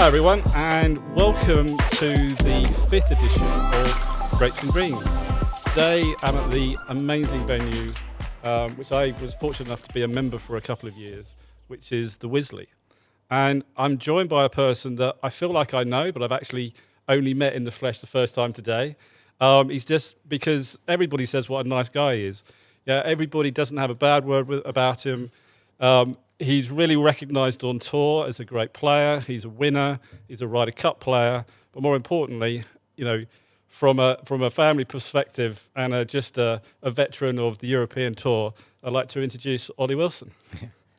Hi everyone, and welcome to the 5th edition of Grapes&Greens. Today I'm at the amazing venue, which I was fortunate enough to be a member for a couple of years, which is the Wisley. And I'm joined by a person that I feel like I know, but I've actually only met in the flesh the first time today. He's just, because everybody says what a nice guy he is. Yeah, everybody doesn't have a bad word about him. He's really recognised on tour as a great player. He's a winner. He's a Ryder Cup player. But more importantly, you know, from a family perspective and just a veteran of the European tour, I'd like to introduce Ollie Wilson.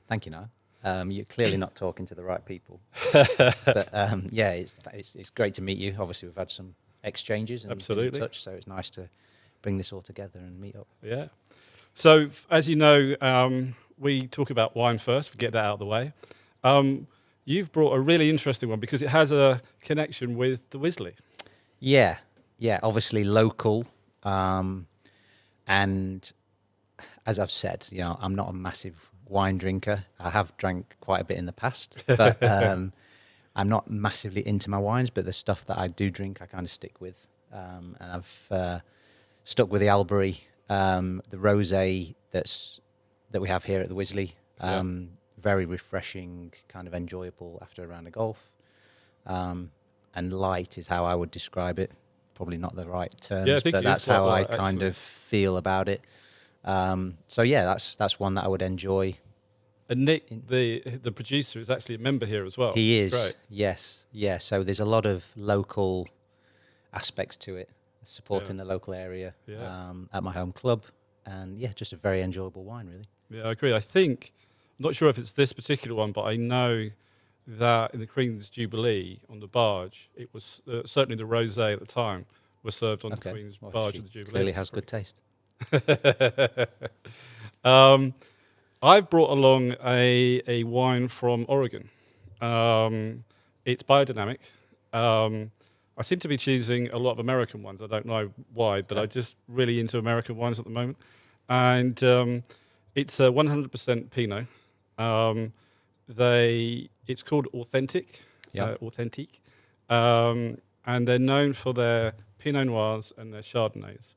Thank you, Noah. You're clearly not talking to the right people. But yeah, it's great to meet you. Obviously, we've had some exchanges and been in touch, so it's nice to bring this all together and meet up. Yeah. So, as you know, we talk about wine first, we get that out of the way. You've brought a really interesting one because it has a connection with the Wisley. Yeah, obviously local. And as I've said, you know, I'm not a massive wine drinker. I have drank quite a bit in the past, but I'm not massively into my wines, but the stuff that I do drink, I kind of stick with. And I've stuck with the Albury, the rosé that we have here at the Wisley. Very refreshing, kind of enjoyable after a round of golf. And light is how I would describe it. Probably not the right terms, but that's how I kind of feel about it. So yeah, that's one that I would enjoy. And Nick, the producer, is actually a member here as well. He is, great. Yes. Yeah, so there's a lot of local aspects to it, supporting the local area at my home club. And yeah, just a very enjoyable wine, really. Yeah, I agree. I think, I'm not sure if it's this particular one, but I know that in the Queen's Jubilee on the barge, it was certainly the rosé at the time was served on the Queen's barge of the Jubilee. Clearly has good taste. I've brought along a wine from Oregon. It's biodynamic. I seem to be choosing a lot of American ones. I don't know why, but I'm just really into American wines at the moment. And it's a 100% Pinot. It's called Authentic. Authentique. And they're known for their Pinot Noirs and their Chardonnays.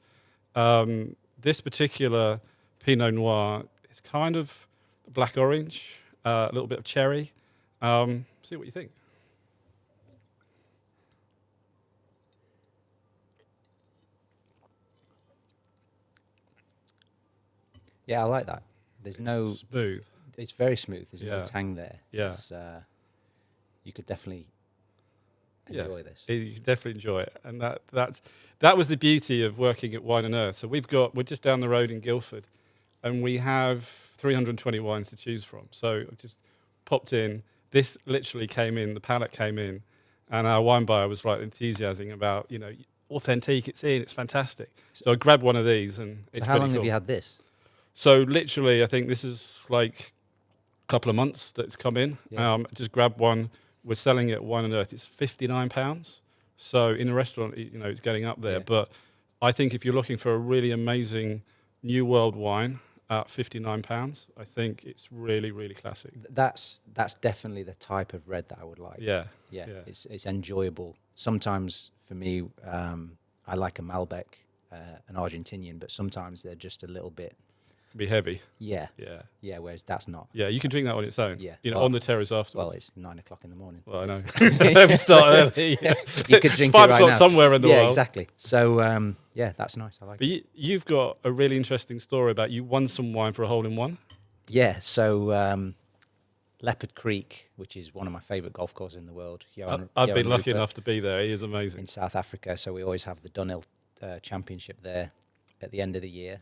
This particular Pinot Noir is kind of black-orange, a little bit of cherry. See what you think. Yeah, I like that. It's smooth. It's very smooth. There's no tang there. Yeah. You could definitely enjoy this. You could definitely enjoy it. And that was the beauty of working at Wine and Earth. So we're just down the road in Guildford, and we have 320 wines to choose from. So I just popped in. This literally came in, the palette came in, and our wine buyer was like enthusiasing about, you know, Authentique, it's fantastic. So I grabbed one of these, and it's how long have you had this? So literally, I think this is like a couple of months that it's come in. Yeah. Just grabbed one. We're selling it at Wine and Earth. It's £59. So in a restaurant, you know, it's getting up there. Yeah. But I think if you're looking for a really amazing New World wine at £59, I think it's really, really classic. That's definitely the type of red that I would like. Yeah. It's enjoyable. Sometimes for me, I like a Malbec, an Argentinian, but sometimes they're just a little bit. Be heavy. Yeah. Whereas that's not. Yeah, you can drink that on its own. Yeah, you know, on the terrace afterwards. Well, it's 9 o'clock in the morning. Well, I know. We start early. Yeah. You could drink it's 5 it right o'clock now. Somewhere in the world. Yeah, exactly. So yeah, that's nice. I like it. But you've got a really interesting story about you won some wine for a hole-in-one. Yeah. So Leopard Creek, which is one of my favourite golf courses in the world. I've been lucky enough to be there. He is amazing. In South Africa, so we always have the Dunhill Championship there at the end of the year.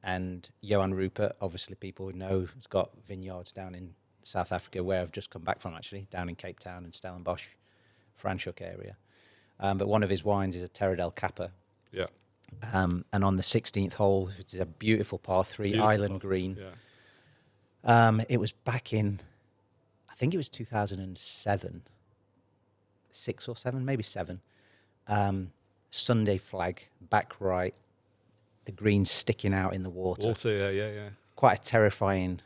And Johan Rupert, obviously people would know, has got vineyards down in South Africa, where I've just come back from, actually, down in Cape Town and Stellenbosch, Franschhoek area. But one of his wines is a Terra del Kappa. Yeah. And on the 16th hole, which is a beautiful par 3, island green. Yeah. It was back in, I think it was 2007, 6 or 7, maybe 7. Sunday flag, back right, the green sticking out in the water. Yeah. Quite a terrifying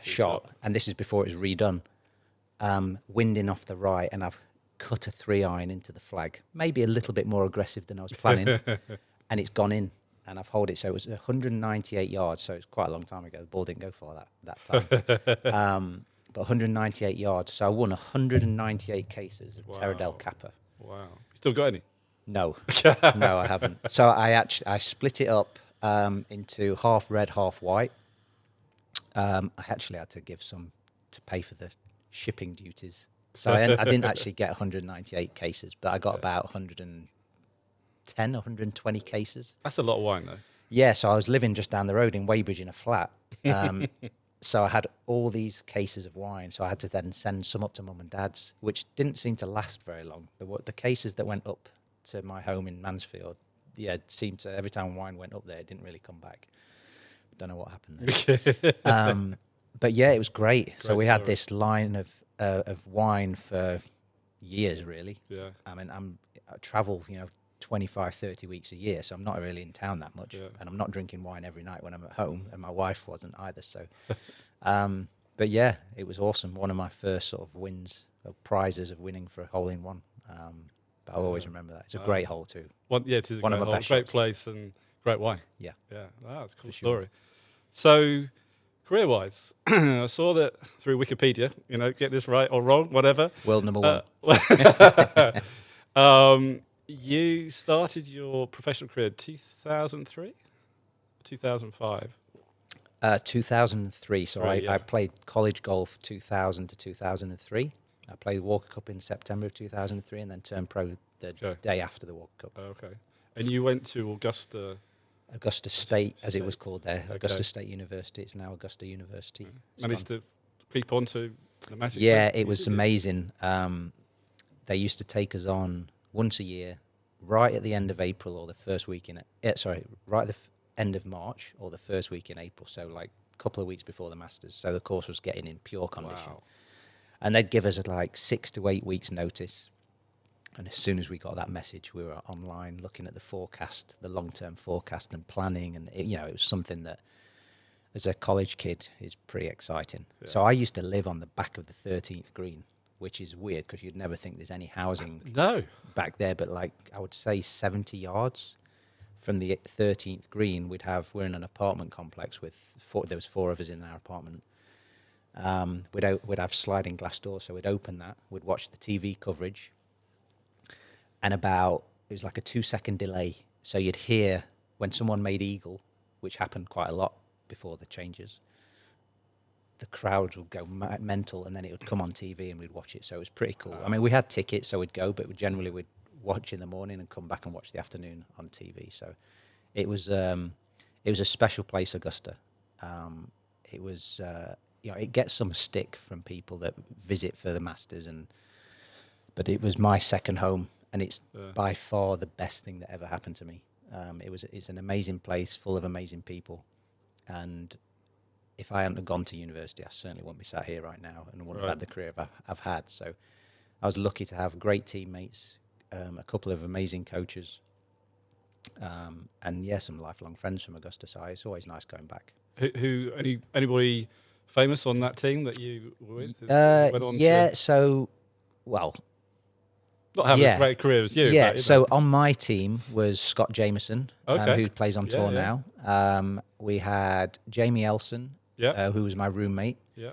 shot, and this is before it was redone. winding off the right, and I've cut a 3-iron into the flag, maybe a little bit more aggressive than I was planning, and it's gone in, and I've holed it. So it was 198 yards, so it's quite a long time ago. The ball didn't go for that time. But 198 yards, so I won 198 cases of Terra del Kappa. Wow. You still got any? No, no, I haven't. So I split it up into half red, half white. I actually had to give some to pay for the shipping duties. So I didn't actually get 198 cases, but I got about 110, 120 cases. That's a lot of wine, though. Yeah, so I was living just down the road in Weybridge in a flat. So I had all these cases of wine. So I had to then send some up to mum and dad's, which didn't seem to last very long. The cases that went up to my home in Mansfield, yeah, it seemed to, every time wine went up there, it didn't really come back. Don't know what happened there. But yeah, it was great. So we had this line of wine for years, really. Yeah. I mean, I travel, 25, 30 weeks a year, so I'm not really in town that much. Yeah. And I'm not drinking wine every night when I'm at home, and my wife wasn't either. So, but yeah, it was awesome. One of my first sort of wins, prizes of winning for a hole-in-one. But I'll always remember that. It's a great hole too. It is one a of my great, best great shots. place and great wine. Yeah. Yeah, that's a cool For sure. story. So, career-wise, I saw that through Wikipedia, get this right or wrong, whatever. World number one. You started your professional career in 2003? 2005? 2003. So Right, yeah. I played college golf 2000 to 2003. I played the Walker Cup in September of 2003 and then turned pro the day after the Walker Cup. Okay. And you went to Augusta State, as it was called there. Okay. Augusta State University. It's now Augusta University. It's Managed gone. to creep onto the Magic? Yeah, League? it was amazing. They used to take us on once a year, right at the end of April or the first week in right at the end of March or the first week in April. So like a couple of weeks before the Masters. So the course was getting in pure condition. Wow. And they'd give us like 6 to 8 weeks notice. And as soon as we got that message, we were online looking at the forecast, the long-term forecast and planning. And, it was something that, as a college kid, is pretty exciting. Yeah. So I used to live on the back of the 13th green, which is weird because you'd never think there's any housing back there. But like, I would say 70 yards from the 13th green, we're in an apartment complex with there was 4 of us in our apartment. We'd have sliding glass doors, so we'd open that, we'd watch the TV coverage, and it was like a 2-second delay. So you'd hear when someone made eagle, which happened quite a lot before the changes, the crowd would go mental, and then it would come on TV and we'd watch it. So it was pretty cool. I mean, we had tickets, so we'd go, but we'd watch in the morning and come back and watch the afternoon on TV. So it was a special place, Augusta. It was, it gets some stick from people that visit for the Masters, but it was my second home, and it's by far the best thing that ever happened to me. It's an amazing place full of amazing people, and if I hadn't have gone to university, I certainly wouldn't be sat here right now and wouldn't have had the career I've had. So I was lucky to have great teammates, a couple of amazing coaches, and some lifelong friends from Augusta. So it's always nice going back. Anybody famous on that team that you were with? Not having a great career as you. Yeah, but, so on my team was Scott Jameson, who plays on tour yeah. now. We had Jamie Elson, who was my roommate. Yeah.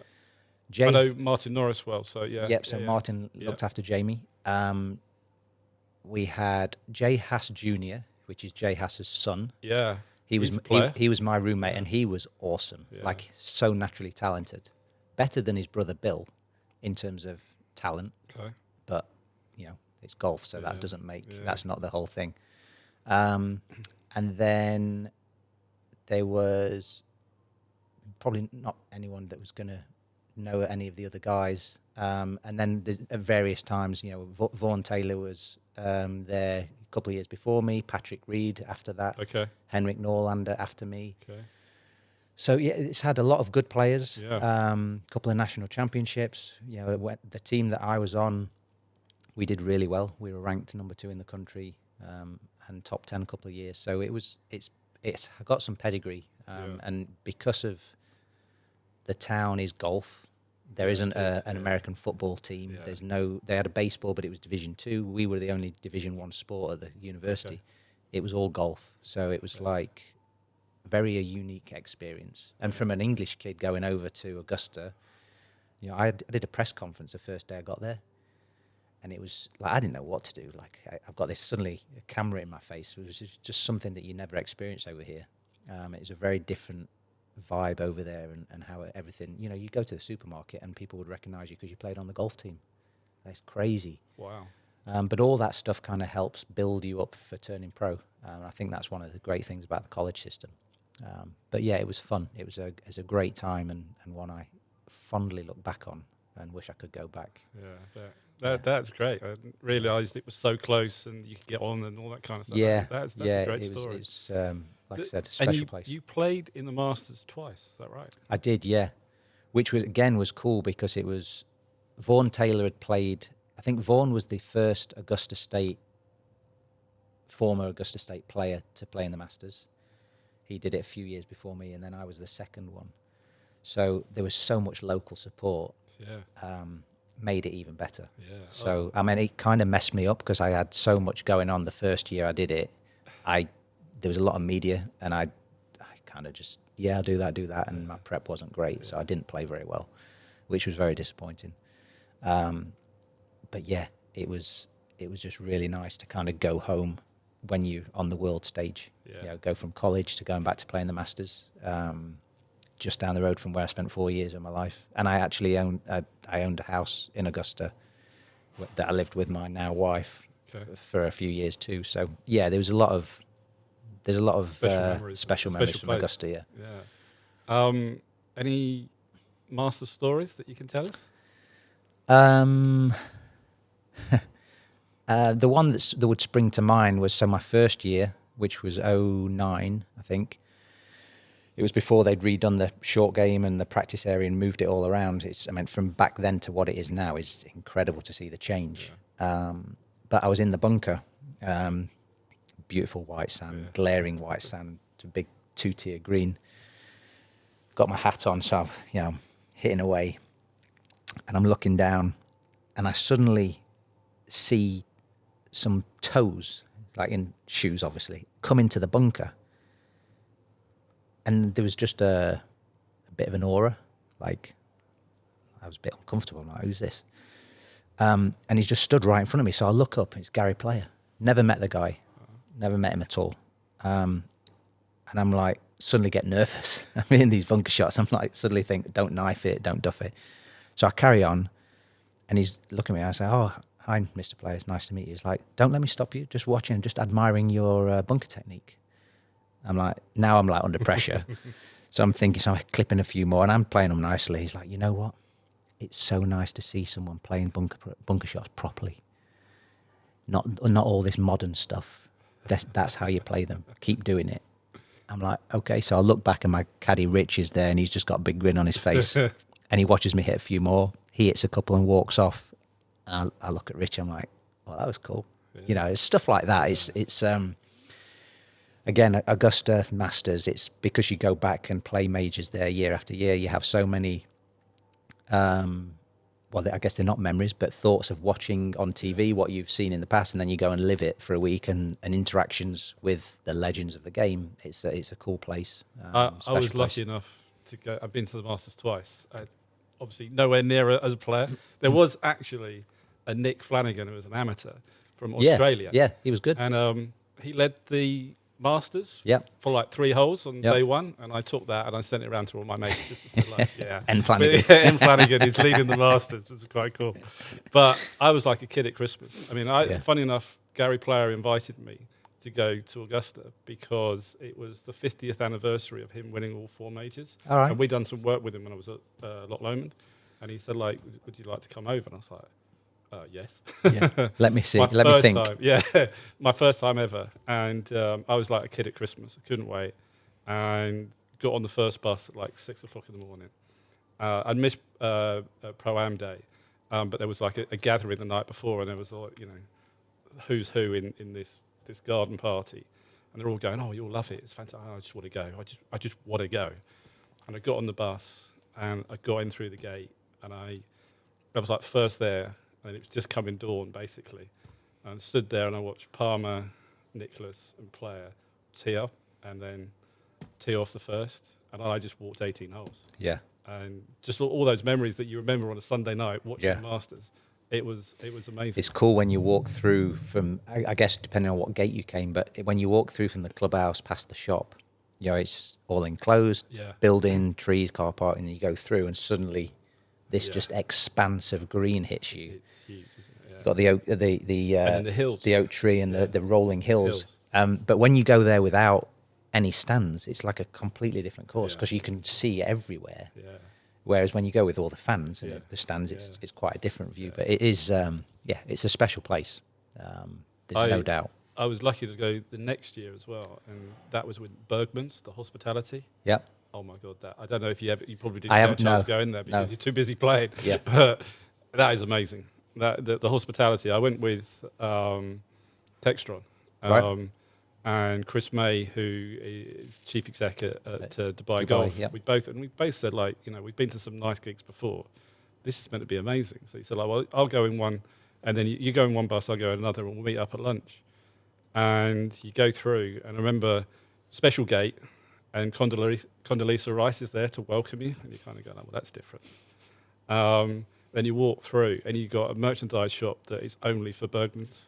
I know Martin Norris well, so yeah. Yep, so Martin looked after Jamie. We had Jay Haas Jr., which is Jay Haas's son. Yeah. He was my roommate, and he was awesome. Yeah. Like, so naturally talented. Better than his brother Bill in terms of talent. Okay. But, it's golf, so that doesn't that's not the whole thing. And then there was probably not anyone that was going to know any of the other guys. And then there's, at various times, Vaughan Taylor was there a couple of years before me, Patrick Reed after that, Henrik Norlander after me. Okay. So yeah, it's had a lot of good players. Yeah. Couple of national championships. The team that I was on, we did really well. We were ranked number 2 in the country and top 10 a couple of years. So it's got some pedigree, and because of the town is golf, There Yeah, isn't it is, an yeah. American football team. Yeah. There's no. They had a baseball, but it was Division Two. We were the only Division One sport at the university. Okay. It was all golf, so it was Yeah. like very a unique experience. And Yeah. from an English kid going over to Augusta, I did a press conference the first day I got there, and it was like I didn't know what to do. Like I've got this suddenly a camera in my face. It was just something that you never experience over here. It was a very different vibe over there, and how everything. You go to the supermarket and people would recognise you because you played on the golf team. That's crazy. Wow. But all that stuff kind of helps build you up for turning pro. I think that's one of the great things about the college system. But yeah, it was fun. It was a great time, and one I fondly look back on and wish I could go back. Yeah, that's great. I didn't realise it was so close and you could get on and all that kind of stuff. Yeah, That's yeah, a great it was, story. It's, like I said, a And special place. you played in the Masters twice, is that right? I did, yeah, which was cool because it was Vaughan Taylor had played. I think Vaughan was the first former Augusta State player to play in the Masters. He did it a few years before me, and then I was the second one. So there was so much local support. Yeah. Made it even better. Yeah. So I mean, it kind of messed me up because I had so much going on the first year I did it. There was a lot of media, and I kind of just I'll do that, and my prep wasn't great, so I didn't play very well, which was very disappointing. But yeah, it was just really nice to kind of go home when you're on the world stage. Yeah. Go from college to going back to playing the Masters. Just down the road from where I spent 4 years of my life, and I actually owned a house in Augusta that I lived with my now wife for a few years too. So yeah, there's a lot of special memories from place. Augusta. Yeah. Yeah. Any master stories that you can tell us? The one that would spring to mind was my first year, which was 2009, I think. It was before they'd redone the short game and the practice area and moved it all around. From back then to what it is now is incredible to see the change. Yeah. But I was in the bunker, beautiful white sand, glaring white sand, to big 2-tier green. Got my hat on, so I'm hitting away, and I'm looking down, and I suddenly see some toes, like in shoes, obviously, come into the bunker. And there was just a bit of an aura, like I was a bit uncomfortable. I'm like, who's this? And he's just stood right in front of me. So I look up, it's Gary Player. Never met the guy, never met him at all. And I'm like, suddenly get nervous. I'm in these bunker shots. I'm like, suddenly think, don't knife it, don't duff it. So I carry on, and he's looking at me. I say, oh, hi, Mr. Player, it's nice to meet you. He's like, don't let me stop you, just watching, just admiring your bunker technique. I'm like under pressure. So I'm thinking, so I'm clipping a few more, and I'm playing them nicely. He's like, you know what? It's so nice to see someone playing bunker shots properly. Not all this modern stuff. That's how you play them. Keep doing it. I'm like, okay. So I look back, and my caddy Rich is there, and he's just got a big grin on his face. And he watches me hit a few more. He hits a couple and walks off. And I look at Rich, I'm like, well, that was cool. Yeah. It's stuff like that. It's again, Augusta Masters, it's because you go back and play majors there year after year, you have so many, I guess they're not memories, but thoughts of watching on TV what you've seen in the past, and then you go and live it for a week, and interactions with the legends of the game. It's a cool place. I was lucky enough to go. I've been to the Masters twice. Obviously, nowhere near as a player. There was actually a Nick Flanagan, who was an amateur from Australia. Yeah, he was good. And he led the Masters for like 3 holes on day one, and I took that and I sent it around to all my mates just to say, like, and Flanagan. And Flanagan is leading the Masters, which is quite cool. But I was like a kid at Christmas. I mean, funny enough, Gary Player invited me to go to Augusta because it was the 50th anniversary of him winning all 4 majors. All right. And we'd done some work with him when I was at Loch Lomond, and he said, like, would you like to come over? And I was like, yes. Yeah. Let me see. Let me think. My first time ever. And I was like a kid at Christmas. I couldn't wait. And got on the first bus at like 6 o'clock in the morning. I'd missed Pro-Am Day, but there was like a gathering the night before, and there was like, who's who in this garden party. And they're all going, oh, you'll love it. It's fantastic. I just want to go. I just want to go. And I got on the bus, and I got in through the gate, and I was like first there, and it was just coming dawn basically, and I stood there and I watched Palmer, Nicholas, and Player tee up, and then tee off the first, and I just walked 18 holes. Yeah. And just all those memories that you remember on a Sunday night watching the Masters, it was amazing. It's cool when you walk through from, I guess depending on what gate you came, but when you walk through from the clubhouse past the shop, it's all enclosed, building, trees, car park, and you go through, and suddenly this just expanse of green hits you. It's huge, isn't it? Yeah. You've got the oak, and the hills, the oak tree, and the rolling hills. But when you go there without any stands, it's like a completely different course because you can see everywhere. Yeah. Whereas when you go with all the fans and the stands, it's quite a different view. But it is, it's a special place. There's no doubt. I was lucky to go the next year as well, and that was with Bergman's, the hospitality. Yep. Oh my God, I don't know if you probably didn't have a chance to go in there because you're too busy playing. Yeah. But that is amazing. The hospitality. I went with Textron. Right. And Chris May, who is chief exec at Dubai Golf. Yep. We both said, like, we've been to some nice gigs before. This is meant to be amazing. So he said, like, well, I'll go in one, and then you go in one bus, I'll go in another, and we'll meet up at lunch. And you go through, and I remember special gate, and Condoleezza Rice is there to welcome you, and you kind of go, oh, well, that's different. Then you walk through, and you've got a merchandise shop that is only for Bergman's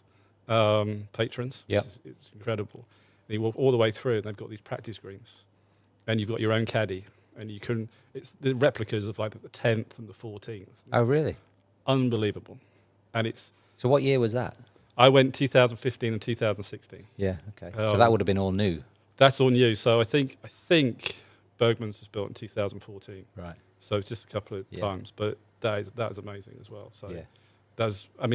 patrons. Yeah, it's incredible. And you walk all the way through, and they've got these practice greens, and you've got your own caddy, and it's the replicas of like the 10th and the 14th. Oh, really? Unbelievable. And so what year was that? I went 2015 and 2016. Yeah, okay. So that would have been all new. That's all new. So I think Bergman's was built in 2014. Right. So it's just a couple of times, but that is amazing as well. So yeah. I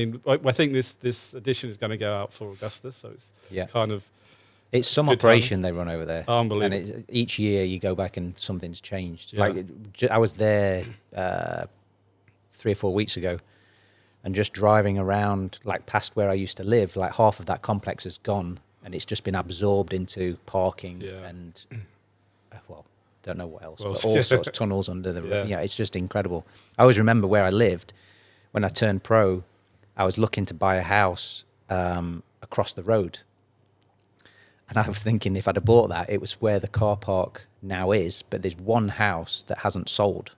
think this edition is going to go out for Augusta, so it's kind of... It's some operation they run over there. Unbelievable. And each year you go back and something's changed. Yeah. Like I was there 3 or 4 weeks ago, and just driving around, like past where I used to live, like half of that complex is gone, and it's just been absorbed into parking and, don't know what else, but all sorts of tunnels under the road. Yeah, it's just incredible. I always remember where I lived when I turned pro. I was looking to buy a house across the road, and I was thinking if I'd have bought that, it was where the car park now is, but there's one house that hasn't sold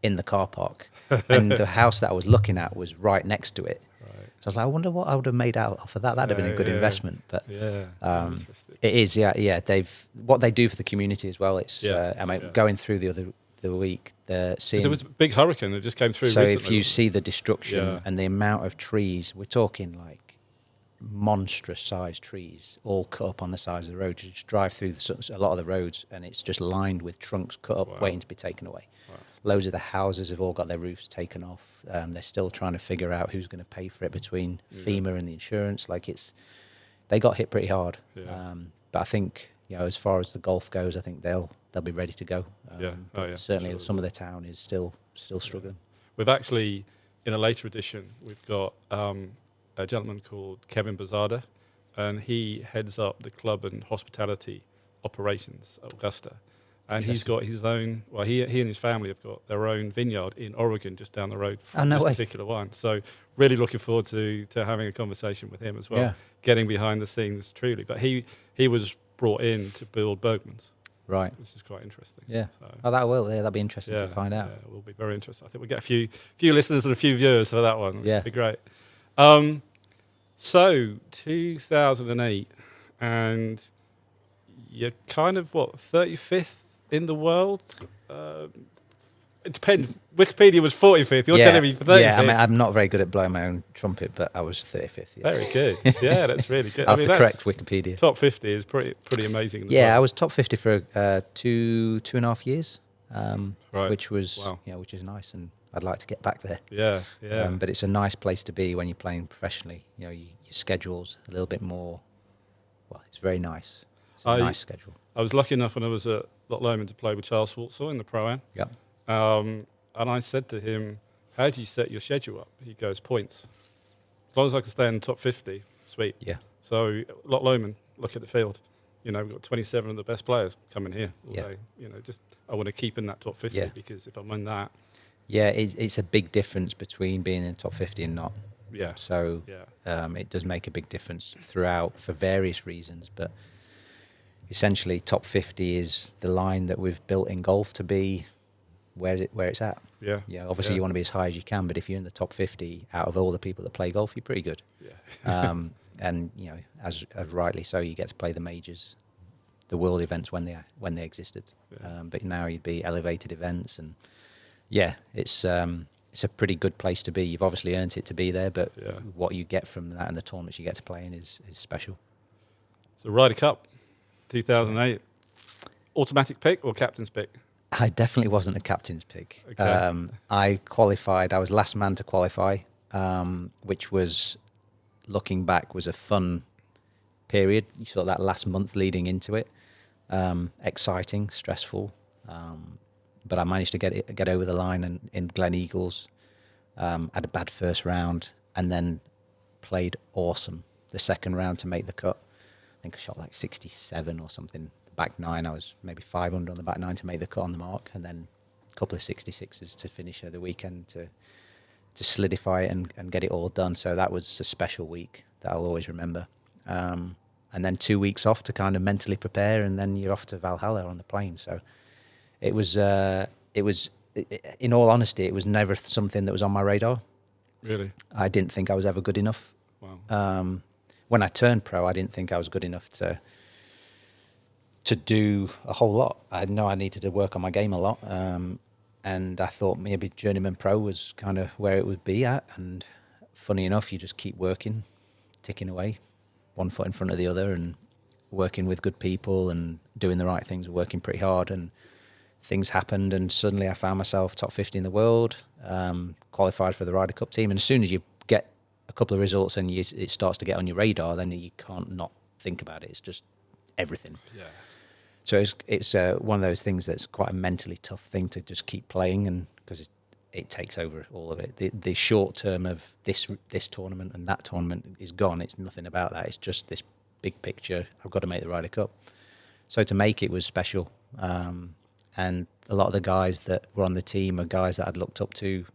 in the car park, and the house that I was looking at was right next to it. Right. So I was like, I wonder what I would have made out of that. That'd have been a good investment. But it is, what they do for the community as well. It's going through the week, there was a big hurricane that just came through. So recently. if you see the destruction and the amount of trees, we're talking like monstrous sized trees all cut up on the sides of the road. You just drive through a lot of the roads, and it's just lined with trunks cut up, waiting to be taken away. Wow. Loads of the houses have all got their roofs taken off. They're still trying to figure out who's going to pay for it between FEMA and the insurance. They got hit pretty hard. Yeah. But I think as far as the golf goes, I think they'll be ready to go. Certainly, some of the town is still struggling. We've actually, in a later edition, we've got a gentleman called Kevin Bazada, and he heads up the club and hospitality operations at Augusta. And he's got his own, he and his family have got their own vineyard in Oregon, just down the road from this particular wine. So really looking forward to having a conversation with him as well, getting behind the scenes truly. But he was brought in to build Bergman's. Right. Which is quite interesting. Yeah. So. That'll be interesting to find out. Yeah, it will be very interesting. I think we'll get a few listeners and a few viewers for that one. That'll be great. So 2008, and you're kind of 35th in the world. It depends. Wikipedia was 45th. You're telling me 35th. Yeah, I'm not very good at blowing my own trumpet, but I was 35th. Yeah. Very good. Yeah, that's really good. I have to correct Wikipedia. Top 50 is pretty amazing. I was top 50 for 2.5 years, which was which is nice, and I'd like to get back there. Yeah. But it's a nice place to be when you're playing professionally. Your schedule's a little bit more. Well, it's very nice. It's a nice schedule. I was lucky enough when I was at Loch Lomond to play with Charles Schwartzel in the Pro-Am. Yep. And I said to him, how do you set your schedule up? He goes, points. As long as I can stay in the top 50, sweet. Yeah. So Loch Lomond, look at the field. We've got 27 of the best players coming here all day. I want to keep in that top 50 because if I'm in that, Yeah, it's a big difference between being in the top 50 and not. Yeah. So it does make a big difference throughout for various reasons. But essentially, top 50 is the line that we've built in golf to be where it's at. Yeah. Yeah. Obviously, you want to be as high as you can, but if you're in the top 50 out of all the people that play golf, you're pretty good. Yeah. And as rightly so, you get to play the majors, the world events when they existed. Yeah. But now you'd be elevated events, and it's a pretty good place to be. You've obviously earned it to be there, but what you get from that and the tournaments you get to play in is special. So Ryder Cup, 2008, automatic pick or captain's pick? I definitely wasn't a captain's pick. Okay. I qualified. I was last man to qualify, which was, looking back, was a fun period. You saw that last month leading into it. Exciting, stressful. But I managed to get over the line in Glen Eagles. Had a bad first round and then played awesome the second round to make the cut. I think I shot like 67 or something. The back nine, I was maybe 500 on the back nine to make the cut on the mark, and then a couple of 66s to finish the weekend to solidify it and get it all done. So that was a special week that I'll always remember. And then 2 weeks off to kind of mentally prepare, and then you're off to Valhalla on the plane. So it was, in all honesty, it was never something that was on my radar. Really? I didn't think I was ever good enough. Wow. When I turned pro, I didn't think I was good enough to do a whole lot. I know I needed to work on my game a lot. And I thought maybe journeyman pro was kind of where it would be at. And funny enough, you just keep working, ticking away, one foot in front of the other, and working with good people and doing the right things, working pretty hard. And things happened, and suddenly I found myself top 50 in the world, qualified for the Ryder Cup team. And as soon as you get a couple of results and it starts to get on your radar, then you can't not think about it. It's just everything. Yeah. So it's one of those things that's quite a mentally tough thing to just keep playing, and because it takes over all of it. The short term of this tournament and that tournament is gone. It's nothing about that. It's just this big picture. I've got to make the Ryder Cup. So to make it was special. And a lot of the guys that were on the team are guys that I'd looked up to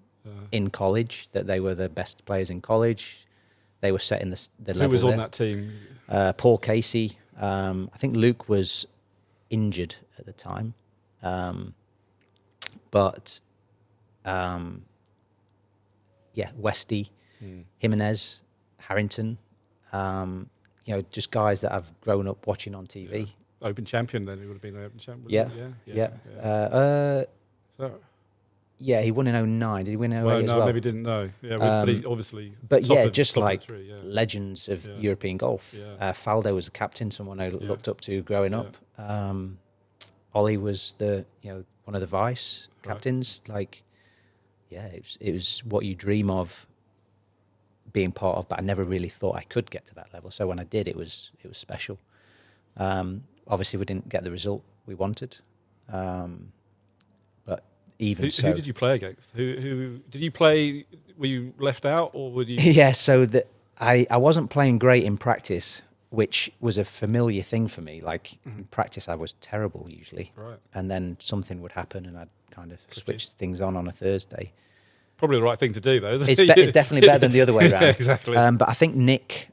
in college, that they were the best players in college. They were setting the level. Who was on there. that team? Paul Casey. I think Luke was injured at the time. Westy, Jimenez, Harrington, just guys that I've grown up watching on TV. Yeah. Open champion then, he would have been an open champion. Yeah, he won in 09. Did he win in 08 as well? Maybe didn't know. Yeah, but he obviously. But just like legends of European golf. Yeah. Faldo was the captain, someone I looked up to growing up. Ollie was one of the vice captains. Like, it was what you dream of being part of, but I never really thought I could get to that level. So when I did, it was special. Obviously, we didn't get the result we wanted, but even who did you play against? Who did you play? Were you left out, or were you? Yeah, so I wasn't playing great in practice, which was a familiar thing for me. Like in practice, I was terrible usually, right. And then something would happen, and I'd kind of switch things on a Thursday. Probably the right thing to do, though. Isn't It's definitely better than the other way around. Yeah, exactly. But I think Nick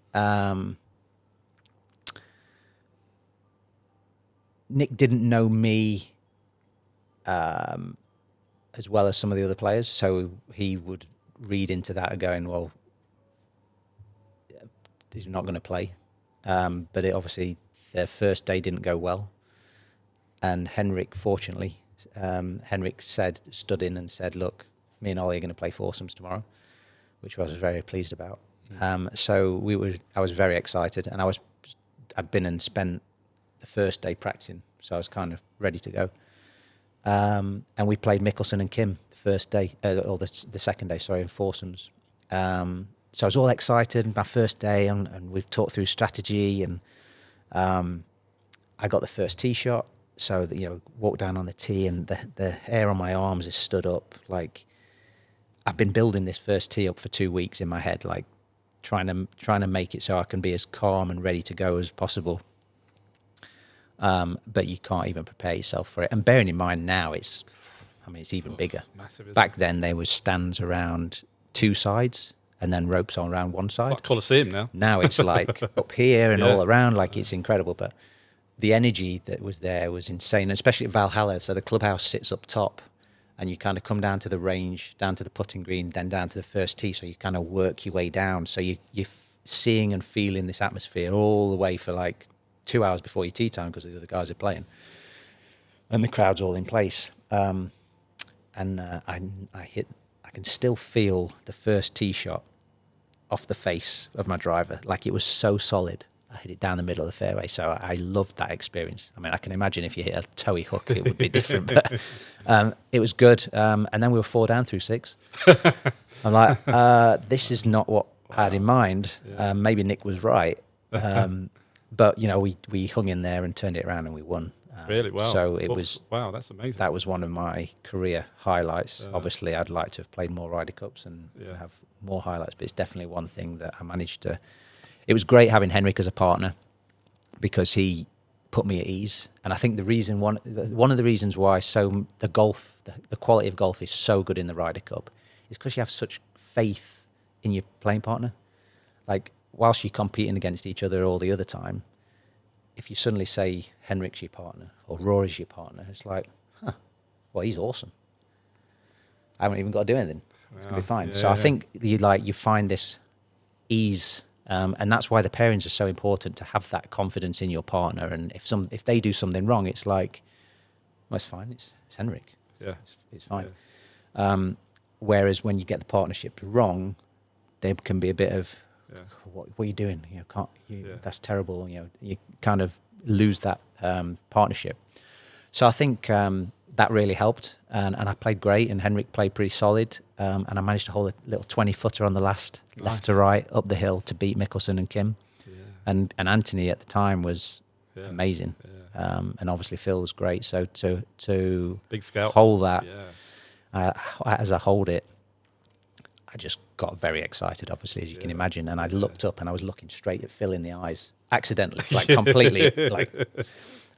didn't know me as well as some of the other players, so he would read into that going, well, he's not going to play. But obviously, their first day didn't go well. And Henrik, fortunately, stood in and said, look, me and Ollie are going to play foursomes tomorrow, which I was very pleased about. So I was very excited, and I'd been and spent the first day practicing, so I was kind of ready to go. And we played Mickelson and Kim the first day, or the second day, sorry, in foursomes. So I was all excited, my first day, and we talked through strategy, and I got the first tee shot. So that, walked down on the tee, and the hair on my arms is stood up. Like, I've been building this first tee up for 2 weeks in my head, like trying to make it so I can be as calm and ready to go as possible. But you can't even prepare yourself for it. And bearing in mind now, I mean, it's even bigger. Massive, isn't Back it? then, there was stands around two sides and then ropes on around one It's side. like Colosseum now. Now it's like up here and Yeah. all around, like it's incredible. But the energy that was there was insane, especially at Valhalla. So the clubhouse sits up top, and you kind of come down to the range, down to the putting green, then down to the first tee. So you kind of work your way down. So you're seeing and feeling this atmosphere all the way for like 2 hours before your tee time because the other guys are playing, and the crowd's all in place. I can still feel the first tee shot off the face of my driver. Like it was so solid. I hit it down the middle of the fairway. So I loved that experience. I mean, I can imagine if you hit a toey hook, it would be different, but it was good. And then we were 4 down through 6. I'm like, this is not what I had in mind. Yeah. Maybe Nick was right. But, you know, we hung in there and turned it around and we won. Really? Wow. So it was... Wow, that's amazing. That was one of my career highlights. Yeah. Obviously, I'd like to have played more Ryder Cups and Yeah. have more highlights, but it's definitely one thing that I managed to... It was great having Henrik as a partner because he put me at ease. And I think one of the reasons why the quality of golf is so good in the Ryder Cup is because you have such faith in your playing partner. Like, whilst you're competing against each other all the other time, if you suddenly say Henrik's your partner or Rory's your partner, it's like, well, he's awesome. I haven't even got to do anything. It's going to be fine. So I think you find this ease, and that's why the pairings are so important, to have that confidence in your partner. And if they do something wrong, it's like, well, it's fine. It's Henrik. Yeah. It's fine. Yeah. Whereas when you get the partnership wrong, there can be a bit of, Yeah. what are you doing? Yeah. That's terrible. You kind of lose that partnership. So I think that really helped, and I played great, and Henrik played pretty solid, and I managed to hold a little 20-footer on the last, left to right, up the hill to beat Mickelson and Kim. Yeah. And Anthony at the time was Yeah. amazing, Yeah. and obviously Phil was great. So to Big scout. hold that, Yeah. as I hold it, I just got very excited, obviously, as you can imagine. And I looked up and I was looking straight at Phil in the eyes, accidentally, like completely,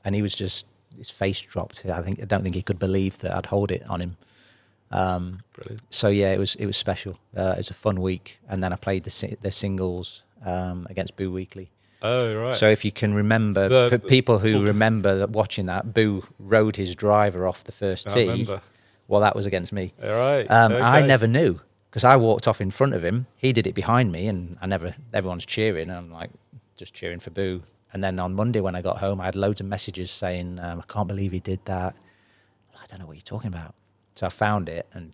and he was just, his face dropped. I don't think he could believe that I'd hold it on him. Brilliant. So yeah, it was special. It was a fun week. And then I played the singles against Boo Weekly. Oh, right. So if you can remember, for people who remember watching that, Boo rode his driver off the first I tee. remember. Well, that was against me. All right. I Okay. never knew, because I walked off in front of him. He did it behind me, and everyone's cheering. And I'm like, just cheering for Boo. And then on Monday when I got home, I had loads of messages saying, I can't believe he did that. I don't know what you're talking about. So I found it, and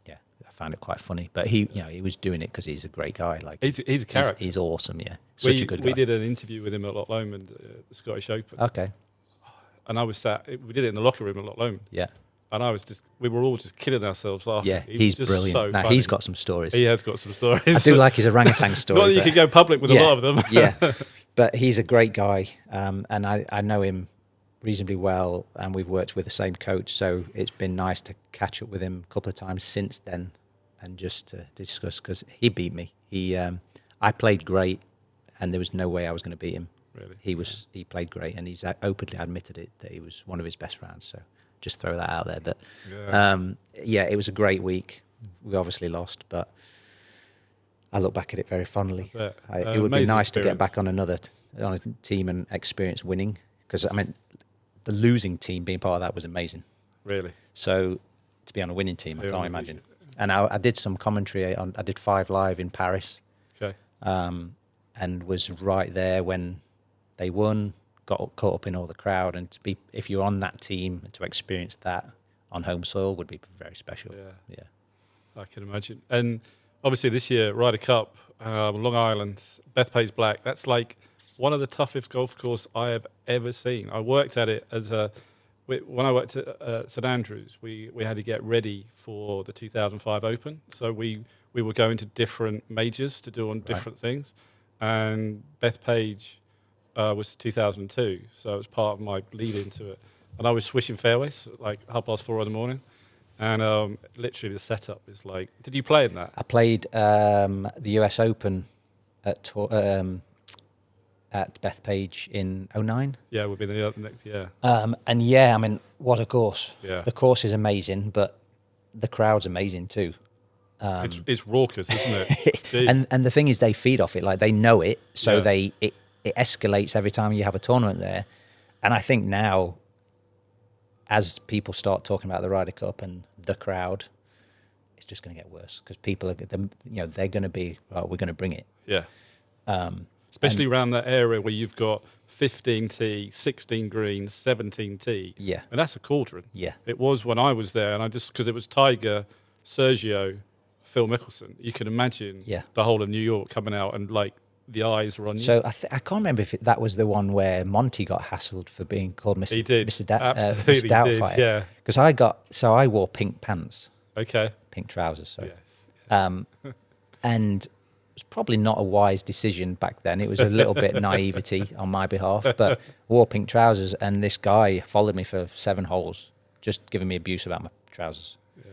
yeah, I found it quite funny. But he was doing it because he's a great guy. Like He's a character. He's awesome. Yeah, such a good guy. We did an interview with him at Loch Lomond, the Scottish Open. Okay. And I was sat. We did it in the locker room at Loch Lomond. Yeah. And we were all just killing ourselves laughing. Yeah, He was he's just brilliant. So Now, funny. he's got some stories. He has got some stories. I do like his orangutan story. Not that you but- can go public with a lot of them. Yeah, but he's a great guy, and I know him reasonably well, and we've worked with the same coach, so it's been nice to catch up with him a couple of times since then, and just to discuss, because he beat me. I played great, and there was no way I was going to beat him. Really? He played great, and he's openly admitted it, that he was one of his best rounds. So just throw that out there. But it was a great week. We obviously lost, but I look back at it very fondly. It would be nice to get back on on a team and experience winning, because I mean, the losing team being part of that was amazing. Really? So to be on a winning team, I can't imagine. And I did some commentary I did 5 Live in Paris. Okay. And was right there when they won, got caught up in all the crowd, and if you're on that team, to experience that on home soil would be very special. Yeah. I can imagine. And obviously this year, Ryder Cup, Long Island, Bethpage Black, that's like one of the toughest golf course I have ever seen. I worked at it when I worked at St Andrews, we had to get ready for the 2005 Open. So we were going to different majors to do on different things. And Bethpage was 2002, so it was part of my lead into it. And I was swishing fairways at like 4:30 in the morning. And literally the setup is like, did you play in that? I played the US Open at at Bethpage in '09. Yeah, we'll be the next year. And yeah, I mean, what a course. Yeah. The course is amazing, but the crowd's amazing too. It's raucous, isn't it? Jeez. and the thing is, they feed off it. Like, they know it, so Yeah. it escalates every time you have a tournament there. And I think now, as people start talking about the Ryder Cup and the crowd, it's just going to get worse, because people are, they're going to be, well, we're going to bring it. Yeah. Especially around that area where you've got 15T, 16 greens, 17T. Yeah. And that's a cauldron. Yeah. It was when I was there, and because it was Tiger, Sergio, Phil Mickelson. You can imagine the whole of New York coming out, and like the eyes were on you. So I can't remember if that was the one where Monty got hassled for being called Mr. He did. Mr. Absolutely Mr. Doubtfire. did, yeah. Because I wore pink pants, Okay. pink trousers. So, Yes. and it was probably not a wise decision back then. It was a little bit naivety on my behalf, but wore pink trousers, and this guy followed me for 7 holes, just giving me abuse about my trousers. Yeah.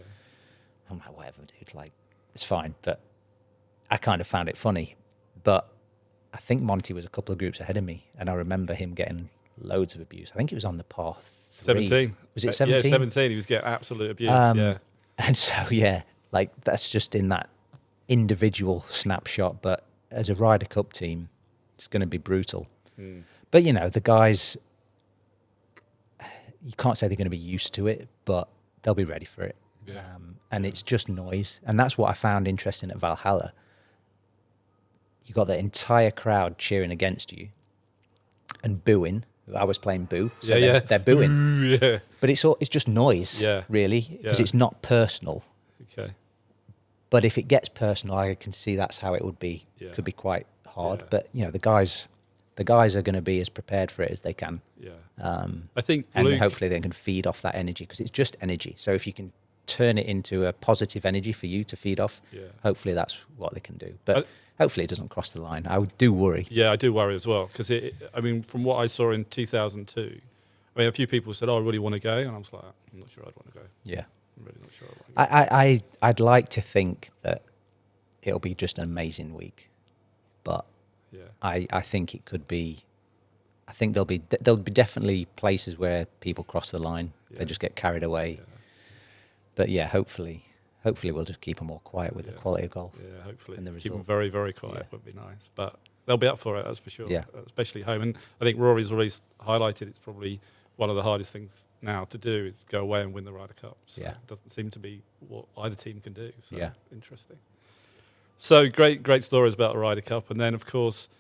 I'm like, whatever, dude. Like, it's fine. But I kind of found it funny. But I think Monty was a couple of groups ahead of me, and I remember him getting loads of abuse. I think it was on the par 3. 17. Was it 17? Yeah, 17. He was getting absolute abuse. Yeah. And so, yeah, like, that's just in that individual snapshot. But as a Ryder Cup team, it's going to be brutal. But, the guys, you can't say they're going to be used to it, but they'll be ready for it. Yeah. And it's just noise. And that's what I found interesting at Valhalla. You got the entire crowd cheering against you and booing. I was playing boo, so they're booing. Ooh, yeah. But it's just noise, really, because it's not personal. Okay. But if it gets personal, I can see that's how it would be. Yeah. Could be quite hard. Yeah. But the guys are going to be as prepared for it as they can. Yeah. I think And Luke, hopefully they can feed off that energy, because it's just energy. So if you can turn it into a positive energy for you to feed off, hopefully that's what they can do. But hopefully it doesn't cross the line. I do worry. Yeah, I do worry as well, because from what I saw in 2002, a few people said, "Oh, I really want to go," and I was like, "I'm not sure I'd want to go." Yeah. I'm really not sure I'd want to go. I'd like to think that it'll be just an amazing week, but I think it could be. I think there'll be definitely places where people cross the line. They just get carried away. Yeah. But yeah, hopefully we'll just keep them more quiet with the quality of golf. Yeah, hopefully. And the Keep them result. very, very quiet would be nice. But they'll be up for it, that's for sure. Yeah. Especially home. And I think Rory's already highlighted it's probably one of the hardest things now to do is go away and win the Ryder Cup. So it doesn't seem to be what either team can do. So interesting. So great stories about the Ryder Cup. And then, of course,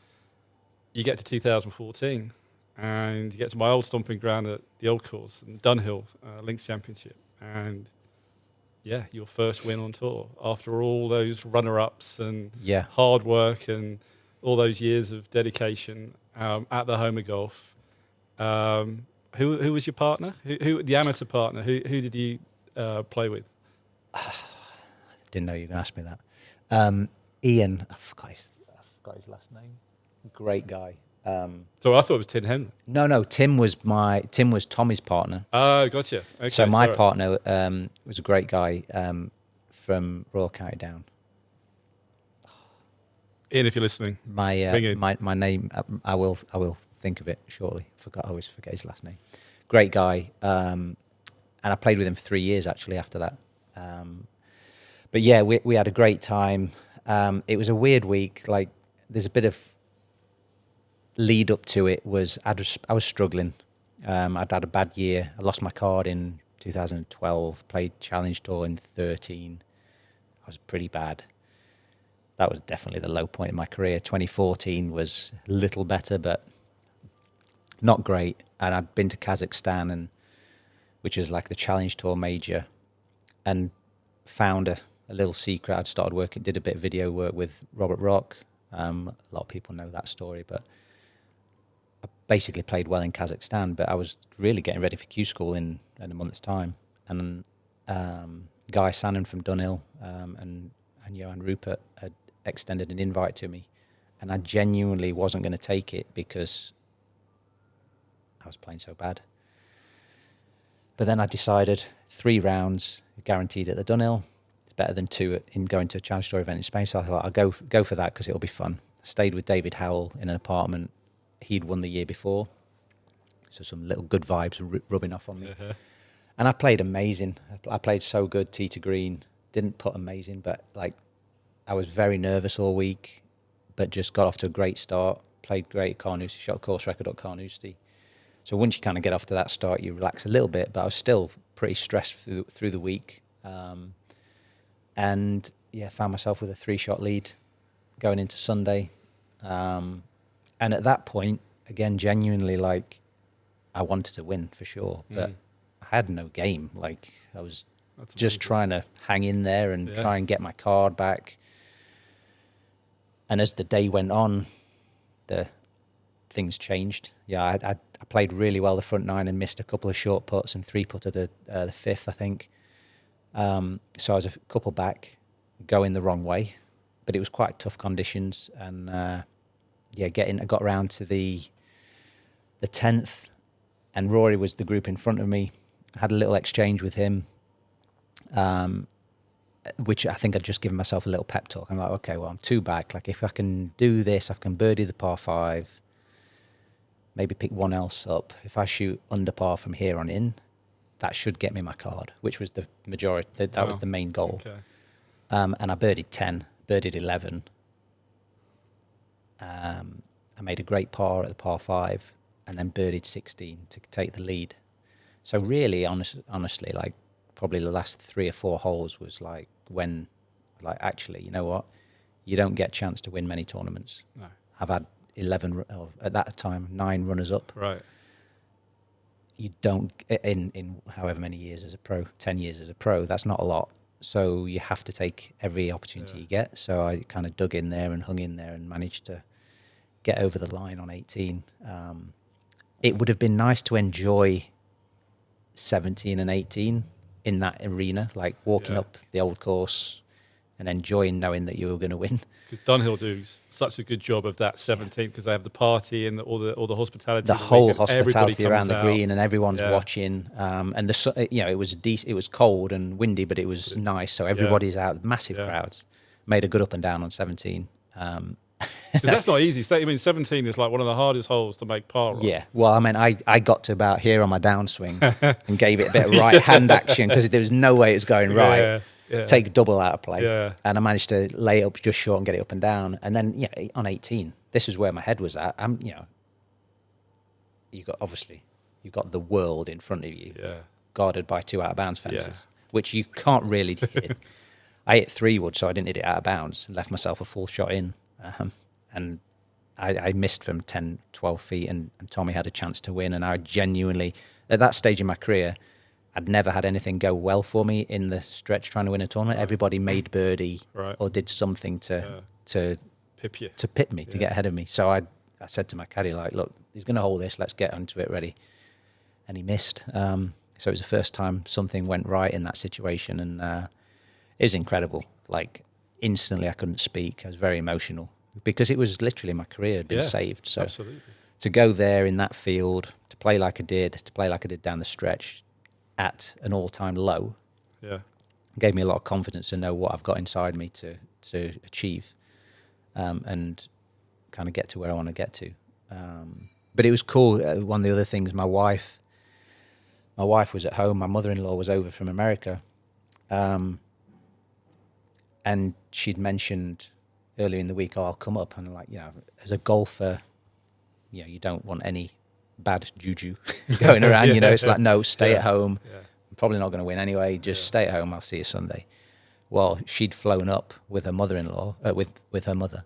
you get to 2014 and you get to my old stomping ground at the old course, in Dunhill, Links Championship. And your first win on tour after all those runner-ups and hard work and all those years of dedication at the home of golf. Who was your partner? Who the amateur partner? Who did you play with? Didn't know you were going to ask me that. Ian, I forgot his last name. Great guy. So I thought it was Tim Henry. No. Tim was Tommy's partner. Oh, gotcha. Okay, so my partner was a great guy from Royal County Down. Ian, if you're listening, my name, I will think of it shortly. I always forget his last name. Great guy, and I played with him for 3 years actually after that. But yeah, we had a great time. It was a weird week. Like, there's a bit of lead up to it. I was struggling. I'd had a bad year. I lost my card in 2012. Played Challenge Tour in 13. I was pretty bad. That was definitely the low point in my career. 2014 was a little better, but not great. And I'd been to Kazakhstan, which is like the Challenge Tour major, and found a little secret. I'd started did a bit of video work with Robert Rock. A lot of people know that story, but I basically played well in Kazakhstan, but I was really getting ready for Q School in a month's time. And Guy Sannon from Dunhill and Johan Rupert had extended an invite to me, and I genuinely wasn't going to take it because I was playing so bad. But then I decided 3 rounds guaranteed at the Dunhill. It's better than 2 in going to a Challenge Tour event in Spain. So I thought I'll go for that because it'll be fun. I stayed with David Howell in an apartment he'd won the year before. So some little good vibes rubbing off on me. Uh-huh. And I played amazing. I played so good, tee to green. Didn't put amazing, but like I was very nervous all week, but just got off to a great start. Played great at Carnoustie, shot a course record at Carnoustie. So once you kind of get off to that start, you relax a little bit, but I was still pretty stressed through the week. And yeah, found myself with a 3-shot lead going into Sunday. And at that point, again, genuinely, like, I wanted to win for sure, but I had no game. Like, I was just trying to hang in there and try and get my card back. And as the day went on, the things changed. Yeah, I played really well the front 9 and missed a couple of short putts and 3-putted the 5th, I think. So I was a couple back, going the wrong way, but it was quite tough conditions. And I got around to the 10th, and Rory was the group in front of me. I had a little exchange with him, which I think I'd just given myself a little pep talk. I'm like, okay, well, I'm 2 back. Like, if I can do this, I can birdie the par 5, maybe pick one else up. If I shoot under par from here on in, that should get me my card, which was the majority. That was the main goal. Okay. And I birdied 10, birdied 11. I made a great par at the par 5, and then birdied 16 to take the lead. So really, honestly, like, probably the last 3 or 4 holes was like when, like, actually, you know what? You don't get a chance to win many tournaments. No. I've had 11, or at that time, 9 runners up. Right. You don't, in however many years as a pro, 10 years as a pro, that's not a lot. So you have to take every opportunity you get. So I kind of dug in there and hung in there and managed to get over the line on 18. It would have been nice to enjoy 17 and 18 in that arena, like walking up the old course and enjoying knowing that you were going to win. Because Dunhill do such a good job of that 17th, because they have the party and all the hospitality. The whole hospitality around the out. green, and everyone's watching. And it was it was cold and windy, but it was nice. So everybody's out, massive crowds. Made a good up and down on 17. Because that's not easy. I mean, 17 is like one of the hardest holes to make par on. Yeah, well, I mean, I got to about here on my downswing and gave it a bit of right hand action because there was no way it was going right. Take a double out of play, and I managed to lay it up just short and get it up and down. And then on 18, this is where my head was at. You've got the world in front of you, guarded by 2 out of bounds fences, which you can't really hit. I hit 3 wood, so I didn't hit it out of bounds and left myself a full shot in. And I missed from 10, 12 feet, and Tommy had a chance to win. And I genuinely, at that stage in my career, I'd never had anything go well for me in the stretch trying to win a tournament. Everybody made birdie or did something to pip you, to pip me, to get ahead of me. So I said to my caddy, like, look, he's going to hold this. Let's get onto it ready. And he missed. So it was the first time something went right in that situation, and it was incredible. Like, instantly I couldn't speak. I was very emotional because it was literally my career had been saved. So absolutely. To go there in that field, to play like I did down the stretch at an all-time low, gave me a lot of confidence to know what I've got inside me to achieve, and kind of get to where I want to get to. But it was cool. One of the other things, my wife was at home. My mother-in-law was over from America. And she'd mentioned earlier in the week, I'll come up. And like, as a golfer, you don't want any bad juju going around. It's like, no, stay at home. Yeah. I'm probably not going to win anyway. Just stay at home. I'll see you Sunday. Well, she'd flown up with her mother-in-law, with her mother,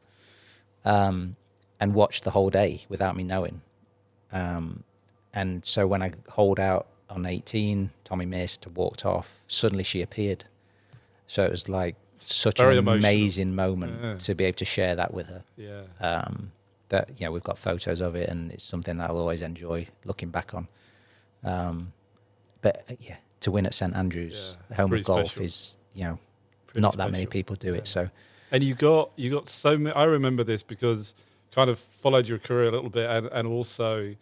and watched the whole day without me knowing. And so when I holed out on 18, Tommy missed, walked off. Suddenly she appeared. So it was like such an amazing moment to be able to share that with her. Yeah. That we've got photos of it, and it's something that I'll always enjoy looking back on. But to win at St Andrews, the home of golf, special. Is not that many people do it. So, and you got so many. I remember this because kind of followed your career a little bit, and also,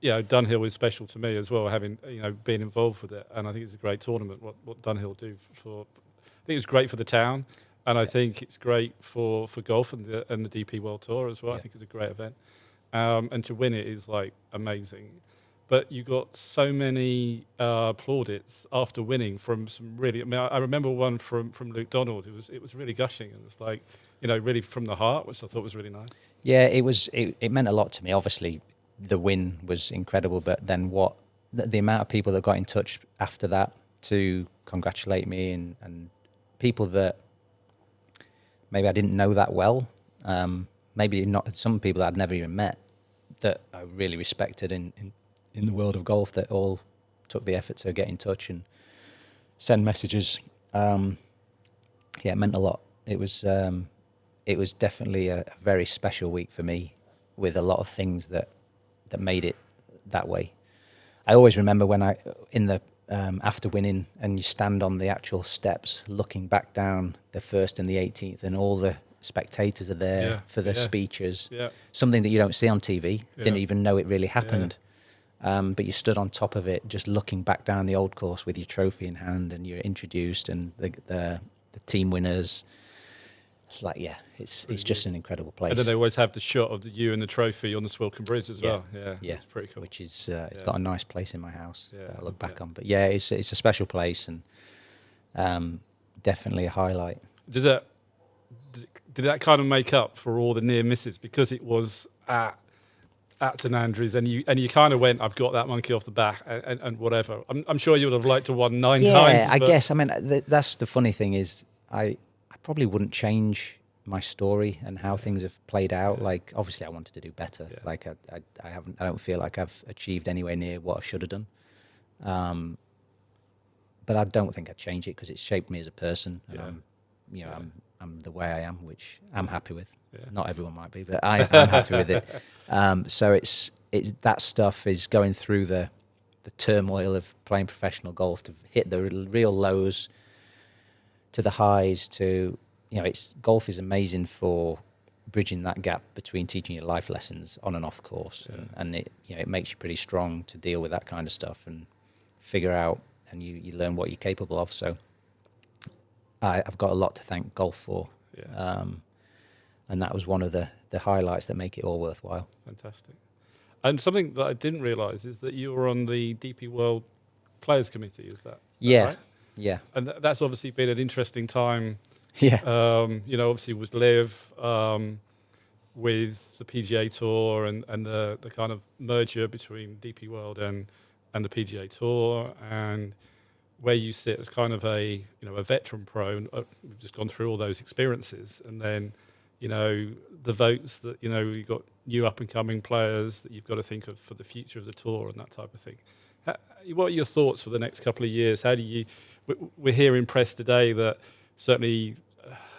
Dunhill was special to me as well, having been involved with it. And I think it's a great tournament. What Dunhill do for. I think it's great for the town, and I think it's great for golf and the DP World Tour as well. I think it's a great event. and to win it is like amazing. But you got so many plaudits after winning from some really. I mean, I remember one from Luke Donald. It was really gushing, and it's like, really from the heart, which I thought was really nice. Yeah, it meant a lot to me. Obviously, the win was incredible, but then the amount of people that got in touch after that to congratulate me, and people that maybe I didn't know that well, maybe not, some people that I'd never even met that I really respected in the world of golf, that all took the effort to get in touch and send messages. Yeah, it meant a lot. It was definitely a very special week for me, with a lot of things that made it that way. I always remember when after winning, and you stand on the actual steps looking back down the first and the 18th, and all the spectators are there for the speeches. Yeah. Something that you don't see on TV. Yeah. Didn't even know it really happened. Yeah. But you stood on top of it, just looking back down the old course with your trophy in hand, and you're introduced, and the team winners. It's like, it's just an incredible place. And then they always have the shot of you and the trophy on the Swilcan Bridge as well. Yeah, it's pretty cool. Which is it's got a nice place in my house that I look back on. But it's a special place, and definitely a highlight. Did that kind of make up for all the near misses, because it was at St Andrews, and you kind of went, I've got that monkey off the back, and whatever. I'm sure you would have liked to have won 9 times. Yeah, I guess. I mean, that's the funny thing is, I probably wouldn't change my story and how things have played out. Yeah. Like, obviously I wanted to do better. Yeah. Like I don't feel like I've achieved anywhere near what I should have done. But I don't think I'd change it, because it's shaped me as a person, and I'm the way I am, which I'm happy with. Yeah. Not everyone might be, but I'm happy with it. So it's that stuff is going through the turmoil of playing professional golf, to hit the real lows to the highs, to, golf is amazing for bridging that gap between teaching you life lessons on and off course. Yeah. And it makes you pretty strong to deal with that kind of stuff and figure out, and you learn what you're capable of. So I've got a lot to thank golf for. Yeah. And that was one of the highlights that make it all worthwhile. Fantastic. And something that I didn't realise is that you were on the DP World Players Committee. Is that right? Yeah. And that's obviously been an interesting time. Yeah. Obviously with Liv, with the PGA Tour, and the kind of merger between DP World and the PGA Tour, and where you sit as kind of a veteran pro. And we've just gone through all those experiences, and then the votes that you've got new up and coming players that you've got to think of for the future of the tour and that type of thing. What are your thoughts for the next couple of years? We're hearing press today that certainly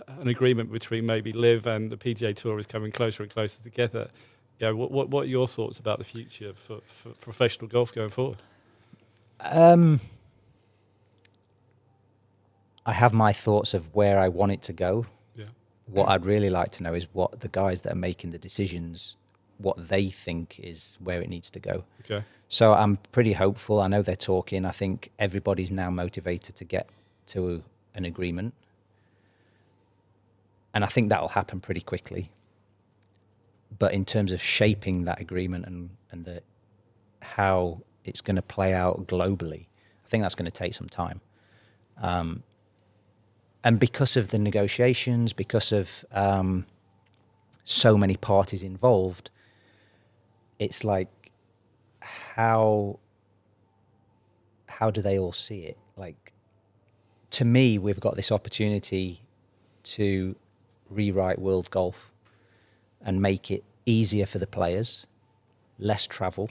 an agreement between maybe Liv and the PGA Tour is coming closer and closer together. What are your thoughts about the future for professional golf going forward? I have my thoughts of where I want it to go. Yeah. What I'd really like to know is what the guys that are making the decisions, what they think is where it needs to go. Okay. So I'm pretty hopeful. I know they're talking. I think everybody's now motivated to get to an agreement. And I think that'll happen pretty quickly. But in terms of shaping that agreement and how it's going to play out globally, I think that's going to take some time. And because of the negotiations, because of so many parties involved, it's like, how do they all see it? Like, to me, we've got this opportunity to rewrite world golf and make it easier for the players, less travel,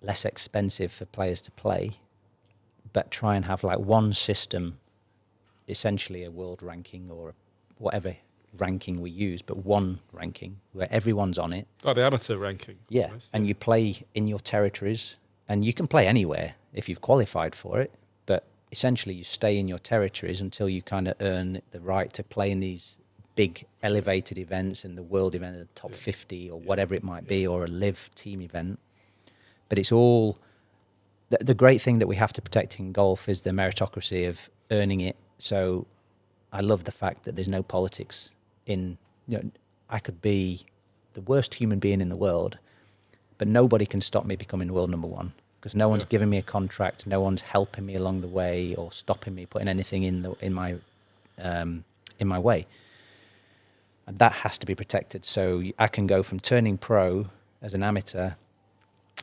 less expensive for players to play, but try and have like one system, essentially a world ranking or whatever ranking we use, but one ranking where everyone's on it. Like the amateur ranking. Yeah, almost. And you play in your territories, and you can play anywhere if you've qualified for it, but essentially you stay in your territories until you kind of earn the right to play in these big elevated events and the world event, the top 50 or whatever it might be, or a live team event. But it's all, the great thing that we have to protect in golf is the meritocracy of earning it. So I love the fact that there's no politics in, I could be the worst human being in the world, but nobody can stop me becoming world number one because no one's giving me a contract, no one's helping me along the way or stopping me, putting anything in my way. And that has to be protected. So I can go from turning pro as an amateur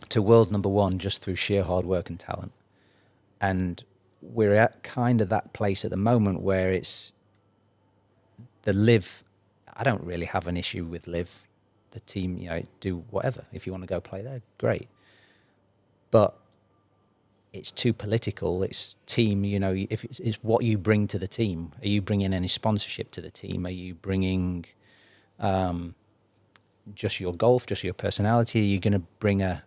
to world number one just through sheer hard work and talent. And we're at kind of that place at the moment where it's the live. I don't really have an issue with live. The team, do whatever. If you want to go play there, great. But it's too political. It's team, if it's what you bring to the team. Are you bringing any sponsorship to the team? Are you bringing just your golf, just your personality? Are you going to bring a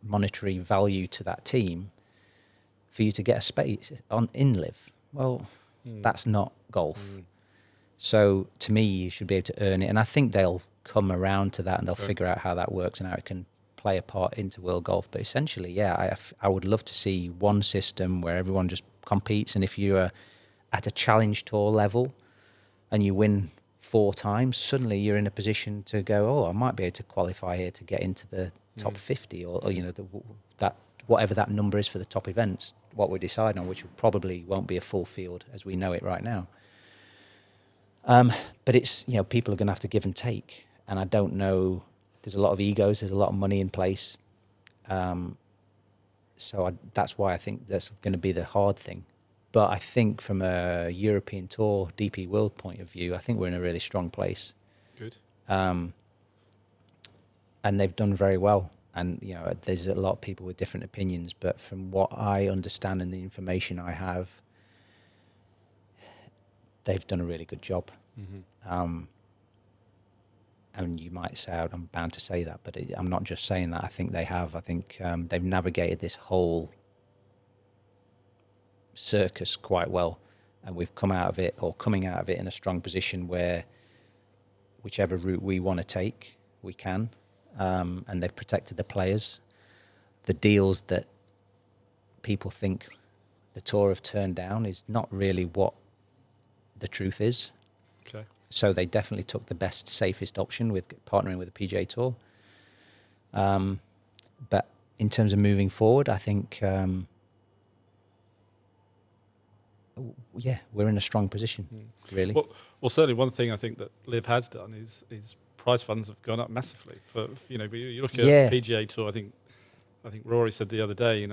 monetary value to that team for you to get a space in live? Well, that's not golf. So to me, you should be able to earn it. And I think they'll come around to that and they'll figure out how that works and how it can play a part into world golf. But essentially, I would love to see one system where everyone just competes. And if you're at a challenge tour level and you win 4 times, suddenly you're in a position to go, I might be able to qualify here to get into the top 50 or that whatever that number is for the top events, what we're deciding on, which probably won't be a full field as we know it right now. But it's, people are going to have to give and take. And I don't know, there's a lot of egos, there's a lot of money in place. That's why I think that's going to be the hard thing. But I think from a European Tour, DP World point of view, I think we're in a really strong place. Good. And they've done very well. And, there's a lot of people with different opinions. But from what I understand and the information I have, they've done a really good job. Mm-hmm. And you might say, I'm bound to say that, but I'm not just saying that. I think they have. I think they've navigated this whole circus quite well. And we've coming out of it in a strong position where whichever route we want to take, we can. And they've protected the players. The deals that people think the tour have turned down is not really what the truth is. Okay. So they definitely took the best, safest option with partnering with the PGA Tour. But in terms of moving forward, I think, we're in a strong position, really. Well, certainly one thing I think that Liv has done is prize funds have gone up massively. You look at PGA Tour. I think Rory said the other day,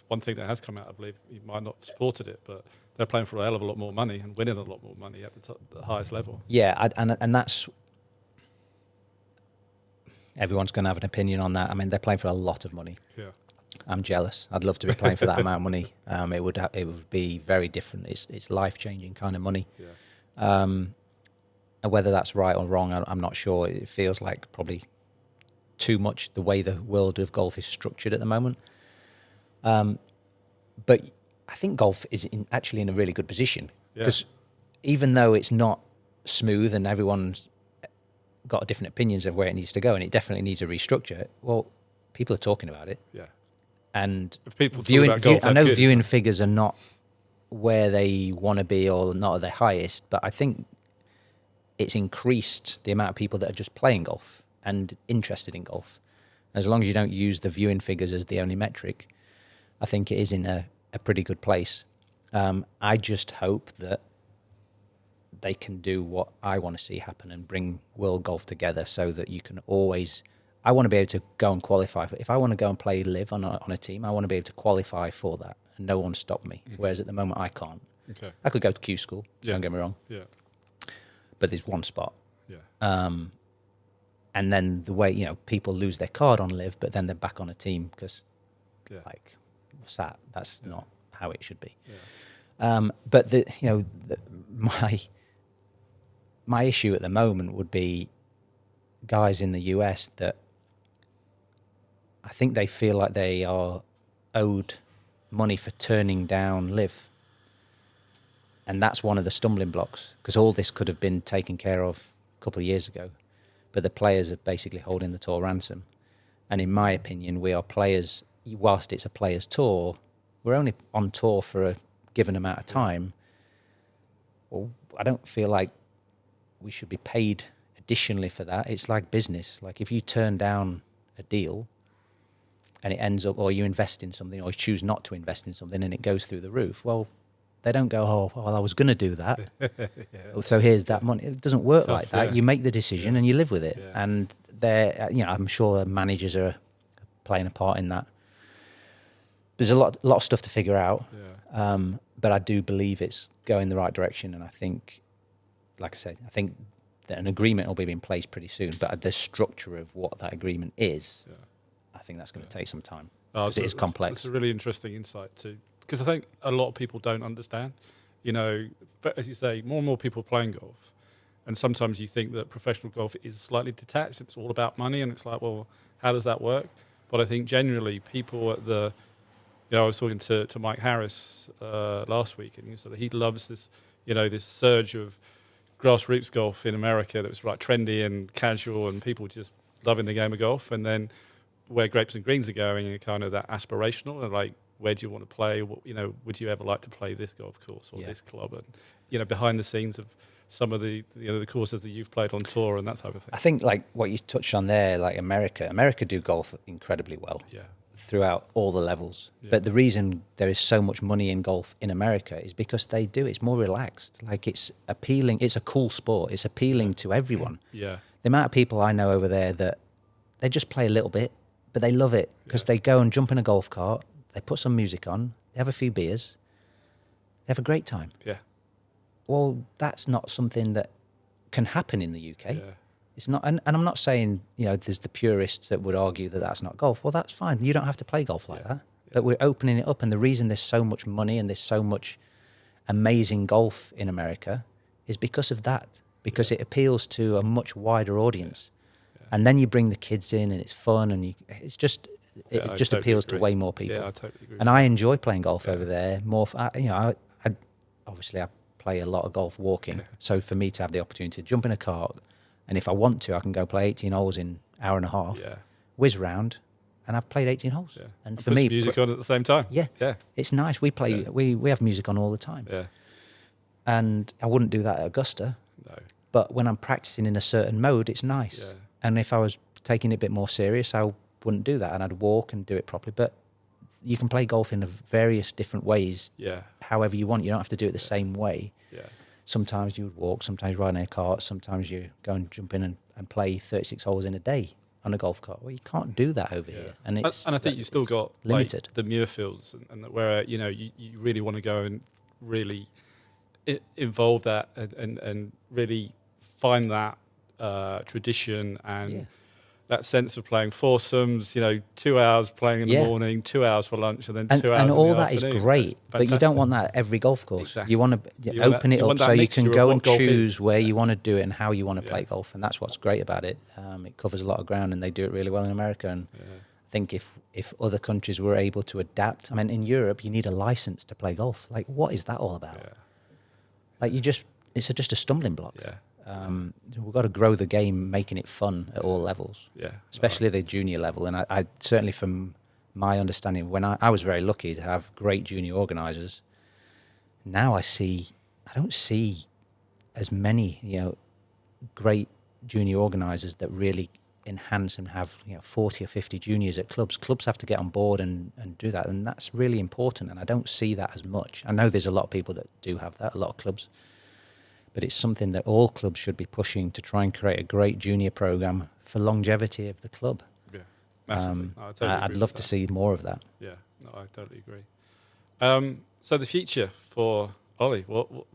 one thing that has come out of Liv, he might not have supported it, but they're playing for a hell of a lot more money and winning a lot more money at the highest level. Yeah, and that's... Everyone's going to have an opinion on that. I mean, they're playing for a lot of money. Yeah. I'm jealous. I'd love to be playing for that amount of money. It would be very different. It's life-changing kind of money. Yeah. And whether that's right or wrong, I'm not sure. It feels like probably too much the way the world of golf is structured at the moment. But I think golf is actually in a really good position because even though it's not smooth and everyone's got different opinions of where it needs to go and it definitely needs a restructure, well, people are talking about it. Yeah. And if people talk about golf, I know viewing figures are not where they want to be or not at their highest, but I think it's increased the amount of people that are just playing golf and interested in golf. As long as you don't use the viewing figures as the only metric, I think it is in a pretty good place. I just hope that they can do what I want to see happen and bring world golf together so that you can always... I want to be able to go and qualify. If I want to go and play live on a team, I want to be able to qualify for that and no one stop me. Mm-hmm. Whereas at the moment, I can't. Okay. I could go to Q school, don't get me wrong. Yeah. But there's one spot. Yeah. And then the way, people lose their card on live, but then they're back on a team because, what's that? That's not how it should be. Yeah. But my issue at the moment would be guys in the US that I think they feel like they are owed money for turning down live. And that's one of the stumbling blocks because all this could have been taken care of a couple of years ago. But the players are basically holding the tour ransom. And in my opinion, we are players, whilst it's a players' tour, we're only on tour for a given amount of time. Well, I don't feel like we should be paid a additionally for that, it's like business. Like if you turn down a deal and it ends up, or you invest in something, or you choose not to invest in something and it goes through the roof, well, they don't go, oh, well, I was going to do that. So here's that money. It doesn't work like that. You make the decision and you live with it. And I'm sure managers are playing a part in that. There's a lot of stuff to figure out. But I do believe it's going the right direction. And I think, like I said, I think that an agreement will be in place pretty soon. But the structure of what that agreement is, I think that's going to take some time. Because it is complex. It's a really interesting insight too. Because I think a lot of people don't understand, but as you say, more and more people are playing golf. And sometimes you think that professional golf is slightly detached. It's all about money. And it's like, well, how does that work? But I think generally people at I was talking to Mike Harris last week, and he loves this, this surge of grassroots golf in America that was like trendy and casual and people just loving the game of golf. And then where Grapes and Greens are going and kind of that aspirational and like, where do you want to play? Would you ever like to play this golf course or this club? And behind the scenes of some of the courses that you've played on tour and that type of thing. I think like what you touched on there, like America do golf incredibly well. Throughout all the levels. But the reason there is so much money in golf in America is because they do. It's more relaxed. Like it's appealing. It's a cool sport. It's appealing to everyone. The amount of people I know over there that they just play a little bit, but they love it because they go and jump in a golf cart. They put some music on, they have a few beers, they have a great time. Well, that's not something that can happen in the UK. It's not, and I'm not saying, there's the purists that would argue that that's not golf. Well, that's fine. You don't have to play golf like that. But we're opening it up, and the reason there's so much money and there's so much amazing golf in America is because of that, because it appeals to a much wider audience. And then you bring the kids in, and it's fun, and it just totally appeals to way more people. I totally agree. And I enjoy playing golf over there more. I obviously I play a lot of golf walking. So for me to have the opportunity to jump in a cart, and if I want to, I can go play 18 holes in an hour and a half, whiz round, and I've played 18 holes. And for me, music on at the same time. It's nice. We play. We have music on all the time. And I wouldn't do that at Augusta. No. But when I'm practicing in a certain mode, it's nice. And if I was taking it a bit more serious, I wouldn't do that, and I'd walk and do it properly. But you can play golf in various different ways, however you want. You don't have to do it the same way. Sometimes you would walk, sometimes ride in a cart, sometimes you go and jump in and play 36 holes in a day on a golf cart. Well, you can't do that over here. And I think you've still got limited. Like, the Muirfields, and where you really want to go and really involve that and really find that tradition and that sense of playing foursomes, 2 hours playing in the morning, 2 hours for lunch, and then 2 hours and in all the that afternoon. is great, but you don't want that at every golf course. Exactly. You want to open it up so you can go and choose where you want to do it and how you want to play golf, and that's what's great about it. It covers a lot of ground, and they do it really well in America. And I think if other countries were able to adapt, I mean, in Europe, you need a license to play golf. Like, what is that all about? Like, it's just a stumbling block. We've got to grow the game, making it fun at all levels, especially the junior level. And I certainly, from my understanding, when I was very lucky to have great junior organisers, now I don't see as many, great junior organisers that really enhance and have 40 or 50 juniors at clubs. Clubs have to get on board and do that, and that's really important. And I don't see that as much. I know there's a lot of people that do have that, a lot of clubs. But it's something that all clubs should be pushing to try and create a great junior program for longevity of the club. Massively. I'd love to see more of that. I totally agree. So the future for Ollie,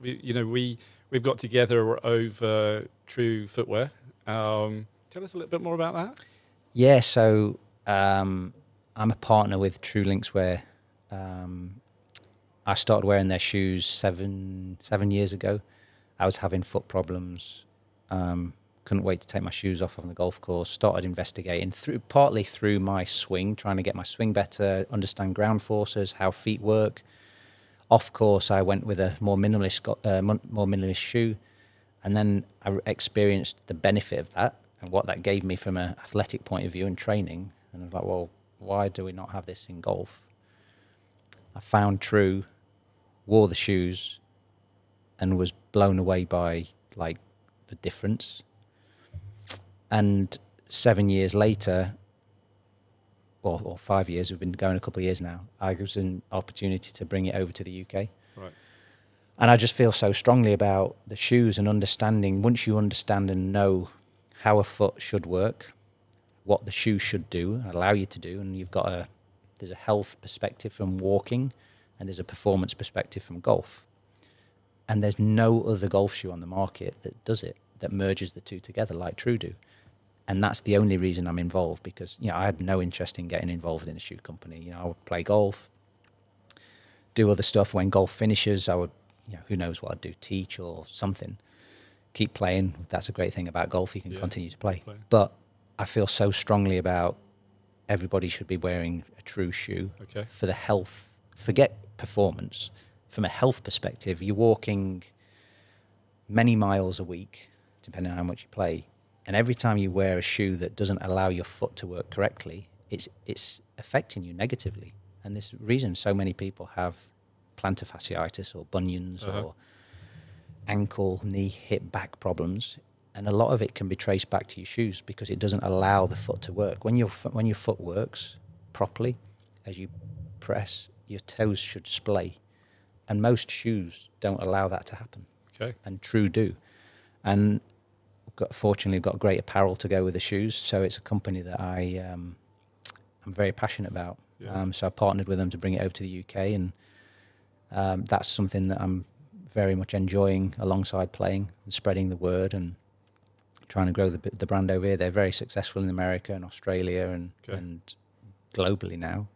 we've got together over True Footwear. Tell us a little bit more about that. Yeah, so I'm a partner with TrueLinkswear. I started wearing their shoes seven years ago. I was having foot problems, couldn't wait to take my shoes off on the golf course, started investigating partly through my swing, trying to get my swing better, understand ground forces, how feet work. Off course, I went with a more minimalist shoe, and then I experienced the benefit of that and what that gave me from an athletic point of view and training. And I was like, well, why do we not have this in golf? I found True, wore the shoes, and was blown away by like the difference. And 7 years later, or 5 years, we've been going a couple of years now, I was an opportunity to bring it over to the UK. Right. And I just feel so strongly about the shoes and understanding, once you understand and know how a foot should work, what the shoe should do, allow you to do, and there's a health perspective from walking, and there's a performance perspective from golf. And there's no other golf shoe on the market that does it, that merges the two together like True do. And that's the only reason I'm involved, because I had no interest in getting involved in a shoe company. I would play golf, do other stuff. When golf finishes, I would, who knows what I'd do, teach or something. Keep playing. That's a great thing about golf. You can continue to play. But I feel so strongly about everybody should be wearing a True shoe for the health. Forget performance. From a health perspective, you're walking many miles a week, depending on how much you play. And every time you wear a shoe that doesn't allow your foot to work correctly, it's affecting you negatively. And this reason so many people have plantar fasciitis or bunions or ankle, knee, hip, back problems. And a lot of it can be traced back to your shoes because it doesn't allow the foot to work. When your foot works properly, as you press, your toes should splay. And most shoes don't allow that to happen. Okay. And True do. And fortunately, got great apparel to go with the shoes. So it's a company that I'm very passionate about. Yeah. So I partnered with them to bring it over to the UK. And that's something that I'm very much enjoying alongside playing and spreading the word and trying to grow the brand over here. They're very successful in America and Australia and globally now.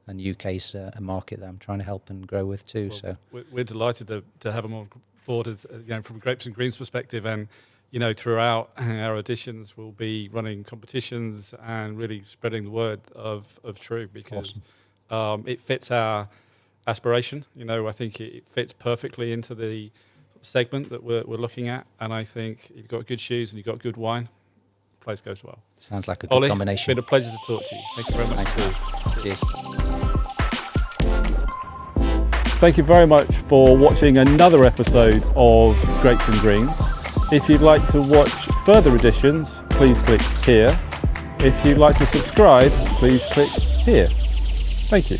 And UK's a market that I'm trying to help and grow with too. Well, so we're delighted to have them on board as, from Grapes and Greens perspective. And throughout our editions, we'll be running competitions and really spreading the word of True, because it fits our aspiration. I think it fits perfectly into the segment that we're looking at. And I think you've got good shoes and you've got good wine, the place goes well. Sounds like a good combination. It's been a pleasure to talk to you. Thank you very much. Thanks. Cheers. Thank you very much for watching another episode of Grapes and Greens. If you'd like to watch further editions, please click here. If you'd like to subscribe, please click here. Thank you.